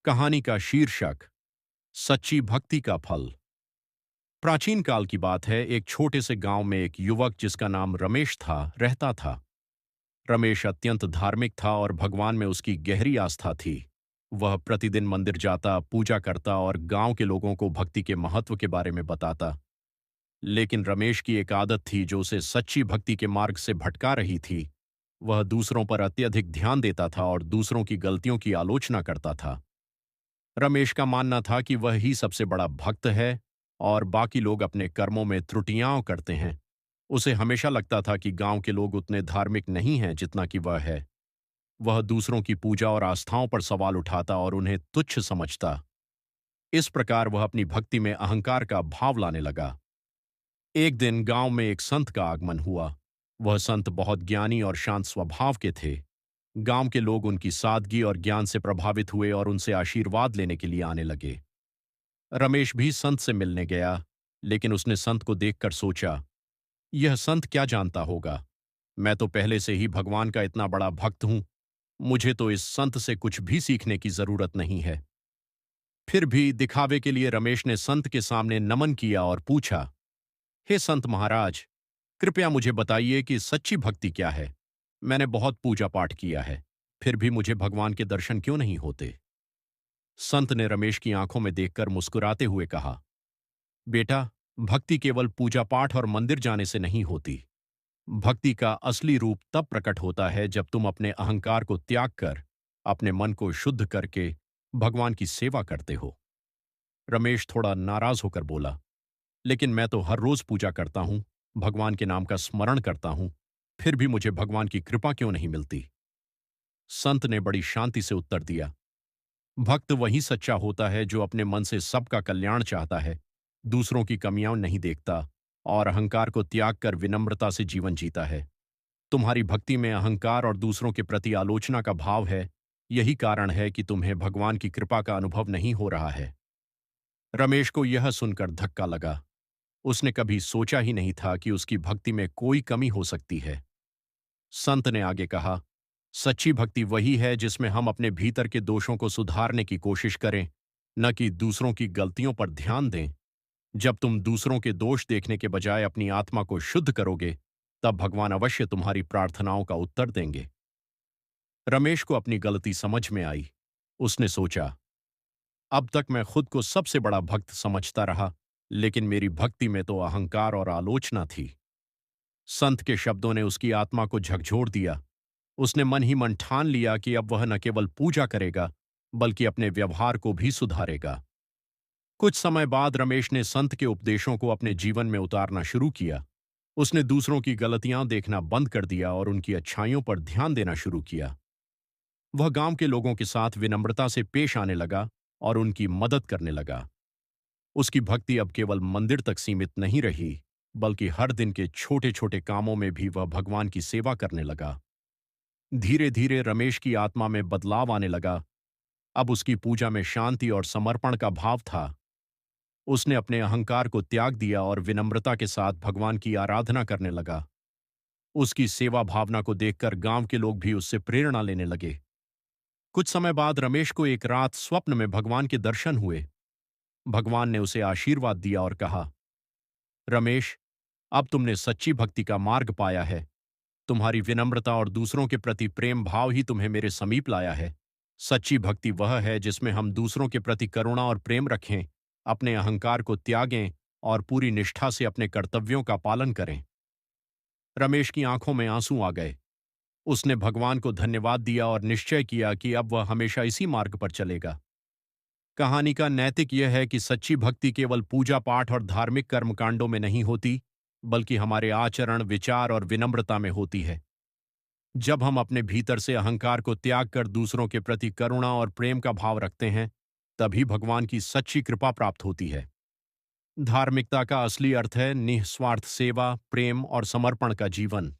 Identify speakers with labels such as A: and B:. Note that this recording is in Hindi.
A: कहानी का शीर्षक सच्ची भक्ति का फल। प्राचीन काल की बात है। एक छोटे से गांव में एक युवक जिसका नाम रमेश था रहता था। रमेश अत्यंत धार्मिक था और भगवान में उसकी गहरी आस्था थी। वह प्रतिदिन मंदिर जाता, पूजा करता और गांव के लोगों को भक्ति के महत्व के बारे में बताता। लेकिन रमेश की एक आदत थी जो उसे सच्ची भक्ति के मार्ग से भटका रही थी। वह दूसरों पर अत्यधिक ध्यान देता था और दूसरों की गलतियों की आलोचना करता था। रमेश का मानना था कि वह ही सबसे बड़ा भक्त है और बाकी लोग अपने कर्मों में त्रुटियां करते हैं। उसे हमेशा लगता था कि गांव के लोग उतने धार्मिक नहीं हैं जितना कि वह है। वह दूसरों की पूजा और आस्थाओं पर सवाल उठाता और उन्हें तुच्छ समझता। इस प्रकार वह अपनी भक्ति में अहंकार का भाव लाने लगा। एक दिन गांव में एक संत का आगमन हुआ। वह संत बहुत ज्ञानी और शांत स्वभाव के थे। गांव के लोग उनकी सादगी और ज्ञान से प्रभावित हुए और उनसे आशीर्वाद लेने के लिए आने लगे। रमेश भी संत से मिलने गया, लेकिन उसने संत को देखकर सोचा, यह संत क्या जानता होगा। मैं तो पहले से ही भगवान का इतना बड़ा भक्त हूं। मुझे तो इस संत से कुछ भी सीखने की जरूरत नहीं है। फिर भी दिखावे के लिए रमेश ने संत के सामने नमन किया और पूछा, हे संत महाराज, कृपया मुझे बताइए कि सच्ची भक्ति क्या है। मैंने बहुत पूजा पाठ किया है, फिर भी मुझे भगवान के दर्शन क्यों नहीं होते। संत ने रमेश की आंखों में देखकर मुस्कुराते हुए कहा, बेटा, भक्ति केवल पूजा पाठ और मंदिर जाने से नहीं होती। भक्ति का असली रूप तब प्रकट होता है जब तुम अपने अहंकार को त्याग कर अपने मन को शुद्ध करके भगवान की सेवा करते हो। रमेश थोड़ा नाराज होकर बोला, लेकिन मैं तो हर रोज पूजा करता हूं, भगवान के नाम का स्मरण करता हूं, फिर भी मुझे भगवान की कृपा क्यों नहीं मिलती। संत ने बड़ी शांति से उत्तर दिया, भक्त वही सच्चा होता है जो अपने मन से सबका कल्याण चाहता है, दूसरों की कमियां नहीं देखता और अहंकार को त्याग कर विनम्रता से जीवन जीता है। तुम्हारी भक्ति में अहंकार और दूसरों के प्रति आलोचना का भाव है। यही कारण है कि तुम्हें भगवान की कृपा का अनुभव नहीं हो रहा है। रमेश को यह सुनकर धक्का लगा। उसने कभी सोचा ही नहीं था कि उसकी भक्ति में कोई कमी हो सकती है। संत ने आगे कहा, सच्ची भक्ति वही है जिसमें हम अपने भीतर के दोषों को सुधारने की कोशिश करें, न कि दूसरों की गलतियों पर ध्यान दें। जब तुम दूसरों के दोष देखने के बजाय अपनी आत्मा को शुद्ध करोगे, तब भगवान अवश्य तुम्हारी प्रार्थनाओं का उत्तर देंगे। रमेश को अपनी गलती समझ में आई। उसने सोचा, अब तक मैं खुद को सबसे बड़ा भक्त समझता रहा, लेकिन मेरी भक्ति में तो अहंकार और आलोचना थी। संत के शब्दों ने उसकी आत्मा को झकझोर दिया। उसने मन ही मन ठान लिया कि अब वह न केवल पूजा करेगा, बल्कि अपने व्यवहार को भी सुधारेगा। कुछ समय बाद रमेश ने संत के उपदेशों को अपने जीवन में उतारना शुरू किया। उसने दूसरों की गलतियां देखना बंद कर दिया और उनकी अच्छाइयों पर ध्यान देना शुरू किया। वह गांव के लोगों के साथ विनम्रता से पेश आने लगा और उनकी मदद करने लगा। उसकी भक्ति अब केवल मंदिर तक सीमित नहीं रही, बल्कि हर दिन के छोटे छोटे कामों में भी वह भगवान की सेवा करने लगा। धीरे धीरे रमेश की आत्मा में बदलाव आने लगा। अब उसकी पूजा में शांति और समर्पण का भाव था। उसने अपने अहंकार को त्याग दिया और विनम्रता के साथ भगवान की आराधना करने लगा। उसकी सेवा भावना को देखकर गांव के लोग भी उससे प्रेरणा लेने लगे। कुछ समय बाद रमेश को एक रात स्वप्न में भगवान के दर्शन हुए। भगवान ने उसे आशीर्वाद दिया और कहा, रमेश, अब तुमने सच्ची भक्ति का मार्ग पाया है। तुम्हारी विनम्रता और दूसरों के प्रति प्रेम भाव ही तुम्हें मेरे समीप लाया है। सच्ची भक्ति वह है जिसमें हम दूसरों के प्रति करुणा और प्रेम रखें, अपने अहंकार को त्यागें और पूरी निष्ठा से अपने कर्तव्यों का पालन करें। रमेश की आंखों में आंसू आ गए। उसने भगवान को धन्यवाद दिया और निश्चय किया कि अब वह हमेशा इसी मार्ग पर चलेगा। कहानी का नैतिक यह है कि सच्ची भक्ति केवल पूजा पाठ और धार्मिक कर्मकांडों में नहीं होती, बल्कि हमारे आचरण, विचार और विनम्रता में होती है। जब हम अपने भीतर से अहंकार को त्याग कर दूसरों के प्रति करुणा और प्रेम का भाव रखते हैं, तभी भगवान की सच्ची कृपा प्राप्त होती है। धार्मिकता का असली अर्थ है निस्वार्थ सेवा, प्रेम और समर्पण का जीवन।